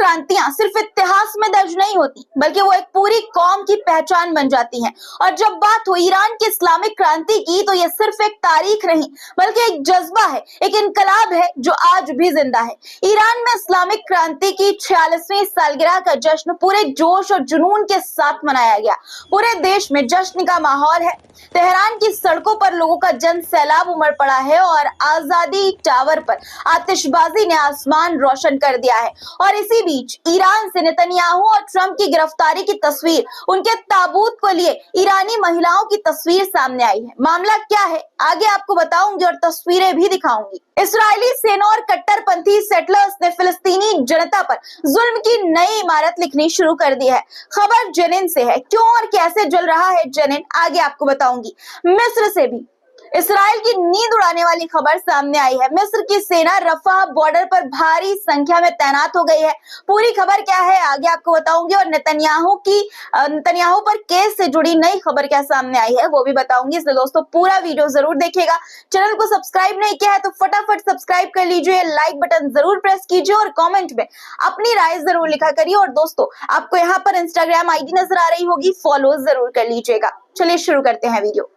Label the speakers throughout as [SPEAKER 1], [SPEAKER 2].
[SPEAKER 1] क्रांतियां सिर्फ इतिहास में दर्ज नहीं होती, बल्कि वो एक पूरी कौम की पहचान बन जाती हैं। और जब बात हो ईरान की इस्लामिक क्रांति की, तो ये सिर्फ एक तारीख नहीं, बल्कि एक जज्बा है, एक इनकलाब है जो आज भी जिंदा है। ईरान में इस्लामिक क्रांति की 46वीं सालगिरह का जश्न पूरे जोश और जुनून के साथ मनाया गया। पूरे देश में जश्न का माहौल है। तेहरान की सड़कों पर लोगों का जन सैलाब उमड़ पड़ा है और आजादी टावर पर आतिशबाजी ने आसमान रोशन कर दिया है। और इसी बीच ईरान से नेतन्याहू और ट्रंप की गिरफ्तारी की तस्वीर, उनके ताबूत को लिए ईरानी महिलाओं की तस्वीर सामने आई है। मामला क्या है आगे आपको बताऊंगी और तस्वीरें भी दिखाऊंगी। इस्राएली सेना और कट्टरपंथी सेटलर्स ने फिलिस्तीनी जनता पर जुल्म की नई इमारत लिखनी शुरू कर दी है। खबर जेनिन से है। क्यों और कैसे जल रहा है जेनिन, आगे आपको बताऊंगी। मिस्र से भी इसराइल की नींद उड़ाने वाली खबर सामने आई है। मिस्र की सेना रफा बॉर्डर पर भारी संख्या में तैनात हो गई है। पूरी खबर क्या है आगे आपको बताऊंगी और नेतन्याहू पर केस से जुड़ी नई खबर क्या सामने आई है वो भी बताऊंगी। इसलिए दोस्तों पूरा वीडियो जरूर देखिएगा। चैनल को सब्सक्राइब नहीं किया है तो फटाफट सब्सक्राइब कर लीजिए, लाइक बटन जरूर प्रेस कीजिए और कॉमेंट में अपनी राय जरूर लिखा करिए। और दोस्तों आपको यहाँ पर इंस्टाग्राम आईडी नजर आ रही होगी, फॉलो जरूर कर लीजिएगा। चलिए शुरू करते हैं वीडियो।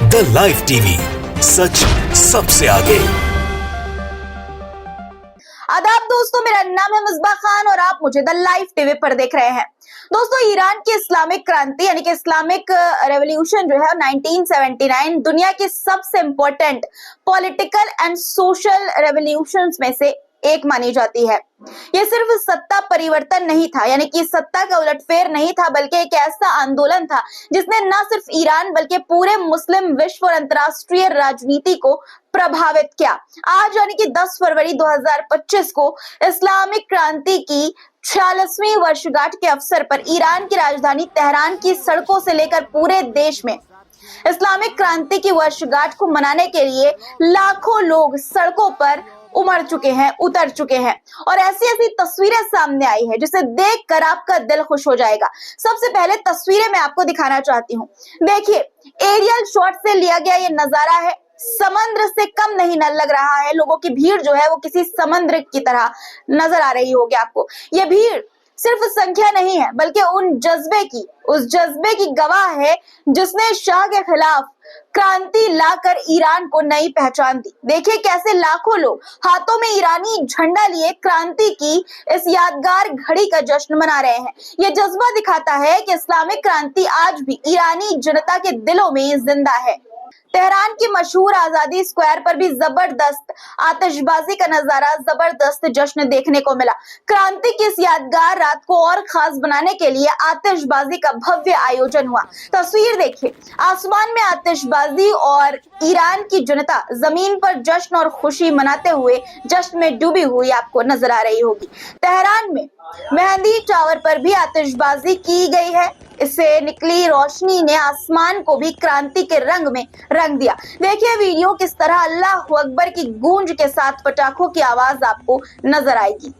[SPEAKER 2] द लाइव टीवी, सच सबसे आगे।
[SPEAKER 1] आदाब दोस्तों, मेरा नाम है मुस्बा खान और आप मुझे द लाइव टीवी पर देख रहे हैं। दोस्तों ईरान की इस्लामिक क्रांति यानी कि इस्लामिक रेवोल्यूशन जो है 1979 दुनिया की सबसे important political and social revolutions में से एक मानी जाती है। यह सिर्फ सत्ता परिवर्तन नहीं था, यानी कि सत्ता का उलटफेर नहीं था, बल्कि एक ऐसा आंदोलन था जिसने न सिर्फ ईरान बल्कि पूरे मुस्लिम विश्व और अंतर्राष्ट्रीय राजनीति को प्रभावित किया। आज यानी कि 10 फरवरी 2025 को इस्लामिक क्रांति की 46वीं वर्षगांठ के अवसर पर ईरान की राजधानी तेहरान की सड़कों से लेकर पूरे देश में इस्लामिक क्रांति की वर्षगांठ को मनाने के लिए लाखों लोग सड़कों पर उतर चुके हैं और ऐसी ऐसी तस्वीरें सामने आई है जिसे देखकर आपका दिल खुश हो जाएगा। सबसे पहले तस्वीरें मैं आपको दिखाना चाहती हूँ। देखिए एरियल शॉट से लिया गया ये नजारा है। समंदर से कम नहीं लग रहा है। लोगों की भीड़ जो है वो किसी समंदर की तरह नजर आ रही होगी आपको। ये भीड़ सिर्फ संख्या नहीं है, बल्कि उस जज्बे की गवाह है जिसने शाह के खिलाफ क्रांति लाकर ईरान को नई पहचान दी। देखिए कैसे लाखों लोग हाथों में ईरानी झंडा लिए क्रांति की इस यादगार घड़ी का जश्न मना रहे हैं। यह जज्बा दिखाता है कि इस्लामिक क्रांति आज भी ईरानी जनता के दिलों में जिंदा है। तेहरान की मशहूर आजादी स्क्वायर पर भी जबरदस्त आतिशबाजी का नजारा, जबरदस्त जश्न देखने को मिला। क्रांति की इस यादगार रात को और खास बनाने के लिए आतिशबाजी का भव्य आयोजन हुआ। तस्वीर देखिए, आसमान में आतिशबाजी और ईरान की जनता जमीन पर जश्न और खुशी मनाते हुए जश्न में डूबी हुई आपको नजर आ रही होगी। तेहरान में मेहंदी टावर पर भी आतिशबाजी की गई है। इससे निकली रोशनी ने आसमान को भी क्रांति के रंग में रंग दिया। देखिए वीडियो किस तरह अल्लाह अकबर की गूंज के साथ पटाखों की आवाज आपको नजर आएगी।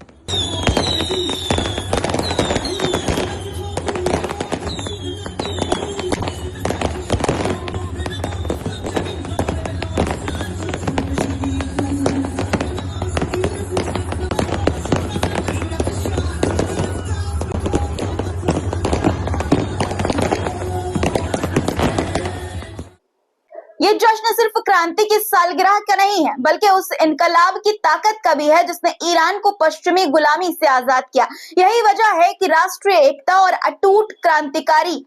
[SPEAKER 1] ये जश्न सिर्फ क्रांति की सालगिरह का नहीं है, बल्कि उस इनकलाब की ताकत का भी है जिसने ईरान को पश्चिमी गुलामी से आजाद किया। यही वजह है कि राष्ट्रीय एकता और अटूट क्रांतिकारी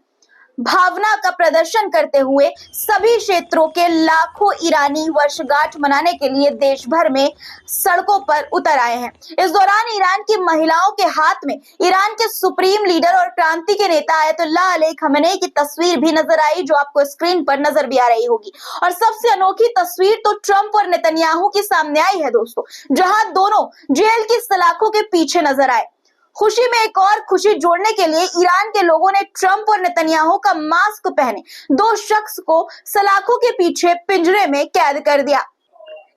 [SPEAKER 1] भावना का प्रदर्शन करते हुए सभी क्षेत्रों के लाखों ईरानी वर्षगांठ मनाने के लिए देश भर में सड़कों पर उतर आए हैं। इस दौरान ईरान की महिलाओं के हाथ में ईरान के सुप्रीम लीडर और क्रांति के नेता आयतुल्लाह अली खमेनी की तस्वीर भी नजर आई, जो आपको स्क्रीन पर नजर भी आ रही होगी। और सबसे अनोखी तस्वीर तो ट्रंप और नेतन्याहू की सामने आई है दोस्तों, जहां दोनों जेल की सलाखों के पीछे नजर आए। खुशी में एक और खुशी जोड़ने के लिए ईरान के लोगों ने ट्रंप और नेतन्याहू का मास्क पहने दो शख्स को सलाखों के पीछे पिंजरे में कैद कर दिया।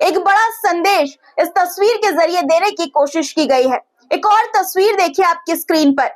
[SPEAKER 1] एक बड़ा संदेश इस तस्वीर के जरिए देने की कोशिश की गई है। एक और तस्वीर देखिए आपकी स्क्रीन पर।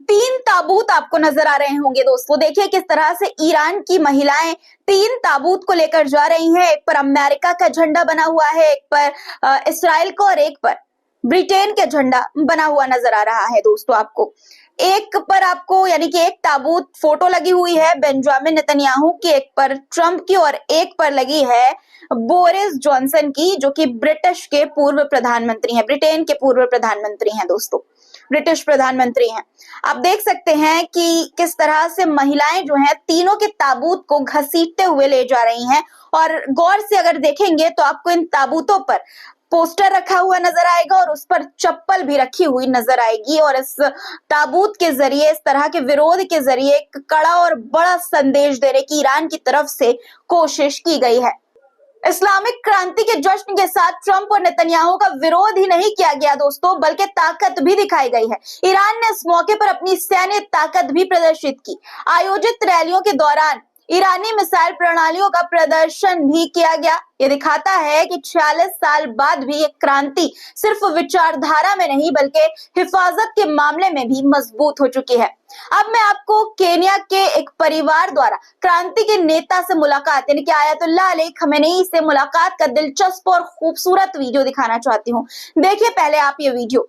[SPEAKER 1] 3 ताबूत आपको नजर आ रहे होंगे दोस्तों। देखिए किस तरह से ईरान की महिलाएं 3 ताबूत को लेकर जा रही हैं। एक पर अमेरिका का झंडा बना हुआ है, एक पर इसराइल को और एक पर ब्रिटेन का झंडा बना हुआ नजर आ रहा है दोस्तों आपको। एक पर आपको यानी कि एक ताबूत फोटो लगी हुई है बेंजामिन नेतन्याहू की, एक पर ट्रंप की और एक पर लगी है बोरिस जॉनसन की, जो कि ब्रिटिश के पूर्व प्रधानमंत्री हैं, ब्रिटेन के पूर्व प्रधानमंत्री हैं दोस्तों, ब्रिटिश प्रधानमंत्री हैं। आप देख सकते हैं कि किस तरह से महिलाएं जो हैं तीनों के ताबूत को घसीटते हुए ले जा रही हैं, और गौर से अगर देखेंगे तो आपको इन ताबूतों पर पोस्टर रखा हुआ नजर आएगा और उस पर चप्पल भी रखी हुई नजर आएगी, और इस ताबूत के जरिए, इस तरह के विरोध के जरिए एक कड़ा और बड़ा संदेश देने की ईरान की तरफ से कोशिश की गई है। इस्लामिक क्रांति के जश्न के साथ ट्रंप और नेतन्याहू का विरोध ही नहीं किया गया दोस्तों, बल्कि ताकत भी दिखाई गई है। ईरान ने इस मौके पर अपनी सैन्य ताकत भी प्रदर्शित की। आयोजित रैलियों के दौरान ईरानी मिसाइल प्रणालियों का प्रदर्शन भी किया गया। ये दिखाता है कि 46 साल बाद भी एक क्रांति सिर्फ विचारधारा में नहीं बल्कि हिफाजत के मामले में भी मजबूत हो चुकी है। अब मैं आपको केन्या के एक परिवार द्वारा क्रांति के नेता से मुलाकात यानी कि आयतुल्लाह अली खमेनी से मुलाकात का दिलचस्प और खूबसूरत वीडियो दिखाना चाहती हूँ। देखिए पहले आप ये वीडियो।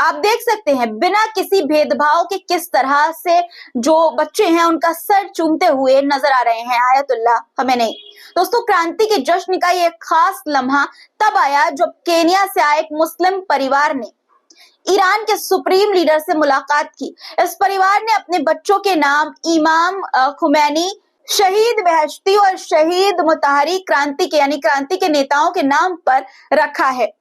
[SPEAKER 1] आप देख सकते हैं बिना किसी भेदभाव के किस तरह से जो बच्चे हैं उनका सर चूमते हुए नजर आ रहे हैं आयतुल्लाह खमेनी। दोस्तों क्रांति के जश्न का ये खास लम्हा तब आया जब केन्या से आए एक मुस्लिम परिवार ने ईरान के सुप्रीम लीडर से मुलाकात की। इस परिवार ने अपने बच्चों के नाम इमाम खुमैनी, शहीद बेहश्ती और शहीद मुताहरी क्रांति के यानी क्रांति के नेताओं के नाम पर रखा है।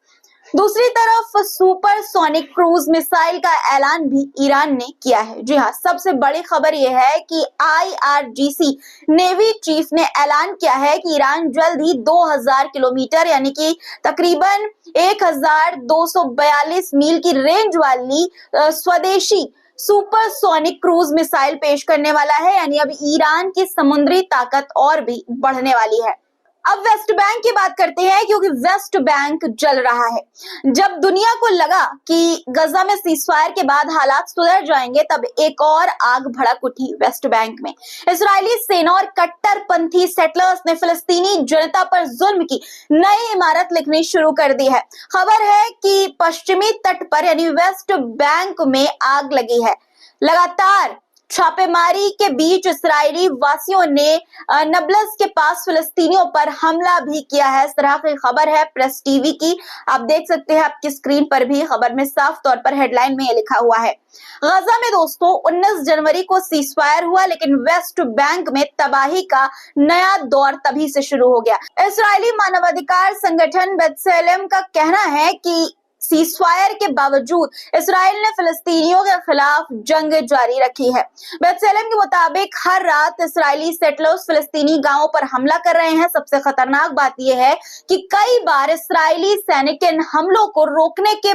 [SPEAKER 1] दूसरी तरफ सुपरसोनिक क्रूज मिसाइल का ऐलान भी ईरान ने किया है। जी हाँ, सबसे बड़ी खबर यह है कि IRGC नेवी चीफ ने ऐलान किया है कि ईरान जल्द ही 2000 किलोमीटर यानी कि तकरीबन 1242 मील की रेंज वाली स्वदेशी सुपरसोनिक क्रूज मिसाइल पेश करने वाला है। यानी अब ईरान की समुद्री ताकत और भी बढ़ने वाली है। अब वेस्ट बैंक की बात करते हैं क्योंकि वेस्ट बैंक जल रहा है। जब दुनिया को लगा कि गजा में सीजफायर के बाद हालात सुधर जाएंगे, तब एक और आग भड़क उठी वेस्ट बैंक में। इजरायली सेना और कट्टरपंथी सेटलर्स ने फिलिस्तीनी जनता पर जुल्म की नई इमारत लिखनी शुरू कर दी है। खबर है कि पश्चिमी तट पर यानी वेस्ट बैंक में आग लगी है। लगातार छापेमारी के बीच इस्राएली वासियों ने नबलस के पास फिलिस्तीनियों पर हमला भी किया है। इस तरह की खबर है प्रेस टीवी की। आप देख सकते हैं आपकी स्क्रीन पर भी खबर में साफ तौर पर हेडलाइन में ये लिखा हुआ है। गजा में दोस्तों 19 जनवरी को सीजफायर हुआ, लेकिन वेस्ट बैंक में तबाही का नया दौर तभी से शुरू हो गया। इस्राएली मानवाधिकार संगठन बेत्सेलेम का कहना है कि सीजफायर के बावजूद इस्राएल ने फिलिस्तीनियों के खिलाफ जंग जारी रखी है। बेत्सेलेम के मुताबिक हर रात इस्राएली सेटलर्स फिलिस्तीनी गांवों पर हमला कर रहे हैं। सबसे खतरनाक बात यह है कि कई बार इस्राएली सैनिक इन हमलों को रोकने के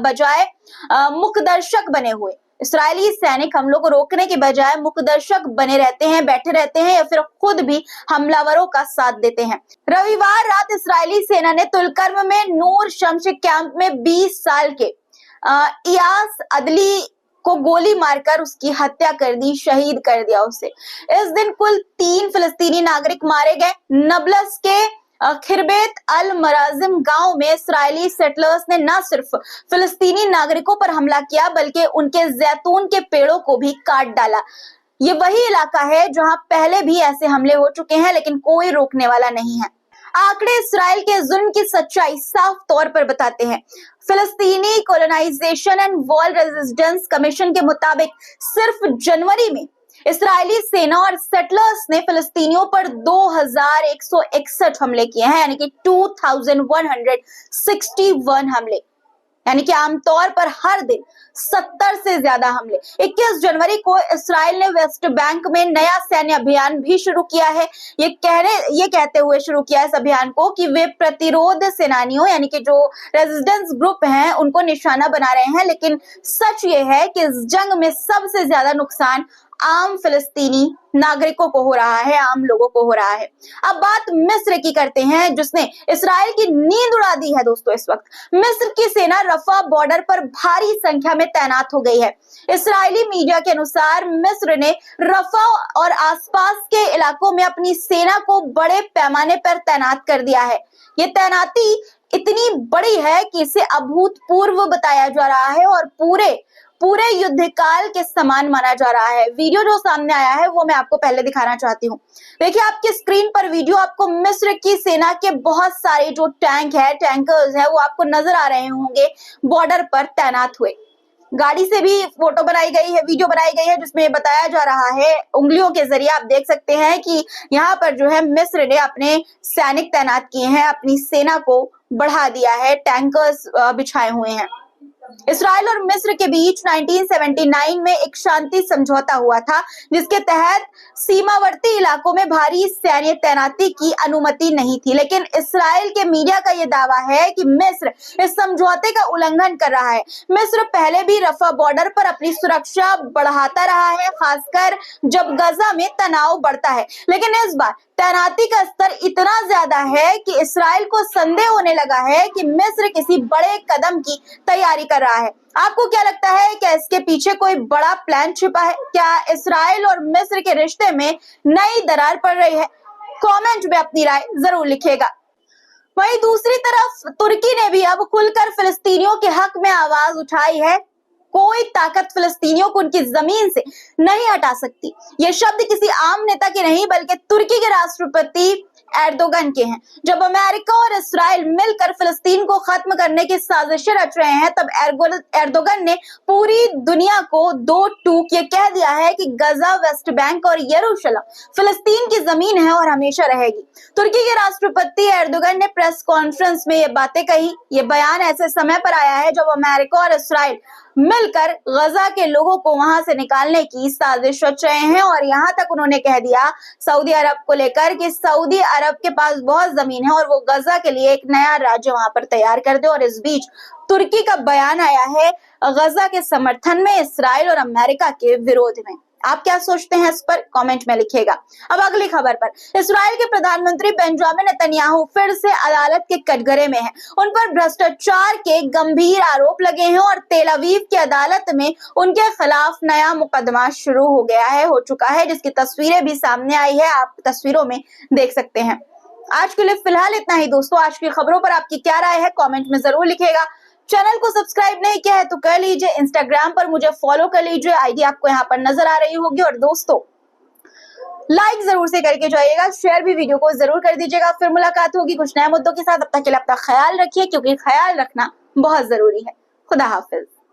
[SPEAKER 1] बजाय मुखदर्शक बने हुए इस्राएली सैनिक हमलों को रोकने के बजाय मुखदर्शक बने रहते हैं, बैठे रहते हैं या फिर खुद भी हमलावरों का साथ देते हैं। रविवार रात इस्राएली सेना ने तुलकर्म में नूर शम्स कैंप में 20 साल के इयास अदली को गोली मारकर उसकी हत्या कर दी, शहीद कर दिया उसे। इस दिन कुल 3 फिलिस्तीनी नागरिक मारे गए। नबलस के खिरबेत अल मराजिम गांव में इस्राएली सेटलर्स ने न सिर्फ फिलिस्तीनी नागरिकों पर हमला किया बल्कि उनके जैतून के पेड़ों को भी काट डाला। ये वही इलाका है जहां पहले भी ऐसे हमले हो चुके हैं, लेकिन कोई रोकने वाला नहीं है। आंकड़े इस्राएल के जुल्म की सच्चाई साफ तौर पर बताते हैं। फिलिस्तीनी colonisation and wall resistance commission के मुताबिक सिर्फ जनवरी में इस्राएली सेना और सेटलर्स ने फिलिस्तीनियों पर 2161 हमले किए हैं, यानी कि 2161 हमले। यानी कि आमतौर पर हर दिन 70 से ज्यादा हमले। 21 जनवरी को इस्राइल ने वेस्ट बैंक में नया सैन्य अभियान भी शुरू किया है। ये कहते हुए शुरू किया इस अभियान को कि वे प्रतिरोध सेनानियों यानी कि जो रेजिस्टेंस ग्रुप हैं उनको निशाना बना रहे हैं, लेकिन सच ये है कि इस जंग में सबसे ज्यादा नुकसान आम फिलिस्तीनी नागरिकों को हो रहा है, आम लोगों को हो रहा है। अब बात मिस्र की करते हैं, जिसने इस्राइल की नींद उड़ा दी है। दोस्तों, इस वक्त मिस्र की सेना रफा बॉर्डर पर भारी संख्या में तैनात हो गई है। इस्राएली मीडिया के अनुसार मिस्र ने रफा और आसपास के इलाकों में अपनी सेना को बड़े पैमाने पर तैनात कर दिया है। ये तैनाती इतनी बड़ी है कि इसे अभूतपूर्व बताया जा रहा है और पूरे युद्ध काल के समान माना जा रहा है। वीडियो जो सामने आया है वो मैं आपको पहले दिखाना चाहती हूँ। देखिए आपकी स्क्रीन पर वीडियो, आपको मिस्र की सेना के बहुत सारे जो टैंकर्स है वो आपको नजर आ रहे होंगे बॉर्डर पर तैनात हुए। गाड़ी से भी फोटो बनाई गई है, वीडियो बनाई गई है, जिसमें बताया जा रहा है उंगलियों के जरिए आप देख सकते हैं कि यहाँ पर जो है मिस्र ने अपने सैनिक तैनात किए हैं, अपनी सेना को बढ़ा दिया है, टैंकर्स बिछाए हुए हैं। इस्राइल और मिस्र के बीच 1979 में एक शांति समझौता हुआ था, जिसके तहत सीमावर्ती इलाकों में भारी सैन्य तैनाती की अनुमति नहीं थी। लेकिन इस्राइल के मीडिया का यह दावा है कि मिस्र इस समझौते का उल्लंघन कर रहा है। मिस्र पहले भी रफा बॉर्डर पर अपनी सुरक्षा बढ़ाता रहा है, खासकर जब गजा में तनाव बढ़ता है। लेकिन इस बार तैनाती का स्तर इतना ज्यादा है कि इस्राइल को संदेह होने लगा है कि मिस्र किसी बड़े कदम की तैयारी कर रहा है। आपको क्या लगता है, क्या इसके पीछे कोई बड़ा प्लान छिपा है? क्या इस्राइल और मिस्र के रिश्ते में नई दरार पड़ रही है? कमेंट में अपनी राय जरूर लिखिएगा। वहीं दूसरी तरफ तुर्की ने भी अब खुलकर फिलिस्तीनियों के हक में आवाज उठाई है। कोई ताकत फिलिस्तीनियों को उनकी जमीन से नहीं हटा सकती। ये शब्द किसी आम नेता के नहीं बल्कि तुर्की के राष्ट्रपति एर्दोगन के हैं। जब अमेरिका और इस्राइल मिलकर फिलिस्तीन को खत्म करने की साजिशें रच रहे हैं, तब एर्दोगन ने पूरी दुनिया को दो टूक ये कह दिया है कि गजा, वेस्ट बैंक और यरूशलेम फिलिस्तीन की जमीन है और हमेशा रहेगी। तुर्की के राष्ट्रपति एर्दोगन ने प्रेस कॉन्फ्रेंस में ये बातें कही। ये बयान ऐसे समय पर आया है जब अमेरिका और इस्राइल मिलकर गजा के लोगों को वहां से निकालने की साजिश रच रहे हैं। और यहाँ तक उन्होंने कह दिया सऊदी अरब को लेकर कि सऊदी अरब के पास बहुत जमीन है और वो गजा के लिए एक नया राज्य वहां पर तैयार कर दे। और इस बीच तुर्की का बयान आया है गजा के समर्थन में, इस्राइल और अमेरिका के विरोध में। आप क्या सोचते हैं इस पर? कमेंट में लिखिएगा। अब अगली खबर पर, इस्राइल के प्रधानमंत्री बेंजामिन नेतन्याहू फिर से अदालत के कटघरे में हैं। उन पर भ्रष्टाचार के गंभीर आरोप लगे हैं और तेल अवीव की अदालत में उनके खिलाफ नया मुकदमा शुरू हो चुका है, जिसकी तस्वीरें भी सामने आई है, आप तस्वीरों में देख सकते हैं। आज के लिए फिलहाल इतना ही दोस्तों। आज की खबरों पर आपकी क्या राय है, कमेंट में जरूर लिखिएगा। चैनल को सब्सक्राइब नहीं किया है तो कर लीजिए, इंस्टाग्राम पर मुझे फॉलो कर लीजिए, आईडी आपको यहाँ पर नजर आ रही होगी। और दोस्तों लाइक जरूर से करके जाइएगा, शेयर भी वीडियो को जरूर कर दीजिएगा। फिर मुलाकात होगी कुछ नए मुद्दों के साथ। अब तक के लिए अपना ख्याल रखिए, क्योंकि ख्याल रखना बहुत जरूरी है। खुदा हाफिज।